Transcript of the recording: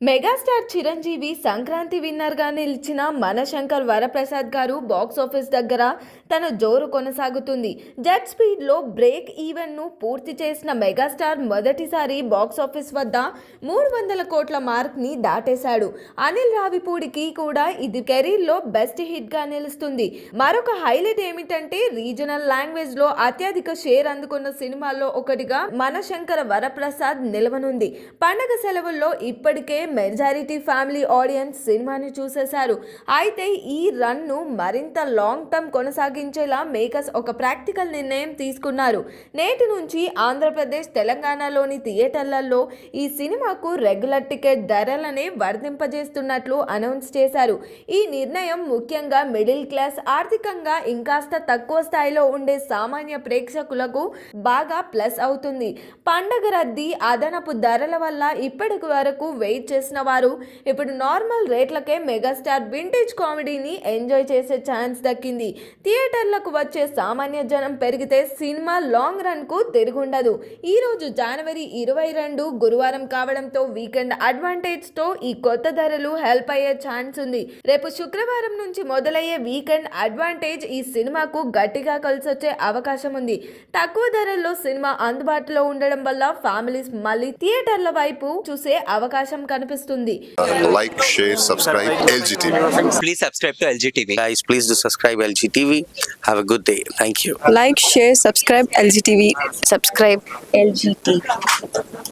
Megastar Chiranjeevi Sankranti winner గా నిలిచిన మనశంకర్ వరప్రసాద్ గారు బాక్స్ ఆఫీస్ దగ్గర తన జోరు కొనసాగుతుంది. జెట్ స్పీడ్ లో బ్రేక్ ఈవెన్ ను పూర్తి చేసిన మెగాస్టార్ మొదటిసారి బాక్స్ ఆఫీస్ వద్ద 300 కోట్ల మార్క్ ని దాటేశాడు. అనిల్ రావిపూడికి కూడా ఇది కెరీర్ లో బెస్ట్ హిట్ గా నిలుస్తుంది. మరొక హైలైట్ ఏమిటంటే రీజనల్ లాంగ్వేజ్ లో అత్యధిక షేర్ అందుకున్న సినిమాల్లో ఒకటిగా మనశంకర వరప్రసాద్ నిలవనుంది. పండగ సెలవుల్లో ఇప్పటికే మెజారిటీ ఫ్యామిలీ ఆడియన్స్ సినిమాని చూసేశారు. అయితే ఈ రన్ ను మరింత లాంగ్ టర్మ్ కొనసాగించేలా మేకర్స్ ఒక ప్రాక్టికల్ నిర్ణయం తీసుకున్నారు. నేటి నుంచి ఆంధ్రప్రదేశ్, తెలంగాణలోని థియేటర్లలో ఈ సినిమాకు రెగ్యులర్ టికెట్ ధరలనే వర్తింపజేస్తున్నట్లు అనౌన్స్ చేశారు. ఈ నిర్ణయం ముఖ్యంగా మిడిల్ క్లాస్, ఆర్థికంగా ఇంకాస్త తక్కువ స్థాయిలో ఉండే సామాన్య ప్రేక్షకులకు బాగా ప్లస్ అవుతుంది. పండగ రద్దీ, అదనపు ధరల వల్ల ఇప్పటి వరకు వెయిట్ చేసిన వారు ఇప్పుడు నార్మల్ రేట్లకే మెగాస్టార్ వింటేజ్ కామెడీని ఎంజాయ్ చేసే ఛాన్స్ దక్కింది. థియేటర్లకు వచ్చే సామాన్య జనం పెరిగితే సినిమా లాంగ్ రన్ కు తిరుగుండదు. ఈ రోజు జనవరి 22 గురువారం కావడంతో వీకెండ్ అడ్వాంటేజ్ తో ఈ కొత్త ధరలు హెల్ప్ అయ్యే ఛాన్స్ ఉంది. రేపు శుక్రవారం నుంచి మొదలయ్యే వీకెండ్ అడ్వాంటేజ్ ఈ సినిమాకు గట్టిగా కలిసొచ్చే అవకాశం ఉంది. తక్కువ ధరల్లో సినిమా అందుబాటులో ఉండడం వల్ల ఫ్యామిలీస్ మళ్ళీ థియేటర్ల వైపు చూసే అవకాశం కనిపిస్తుంది. Like, share, subscribe LGTV. Please subscribe to LGTV. Guys, please do subscribe LGTV. Have a good day. Thank you. Like, share, subscribe LGTV. Subscribe LGTV.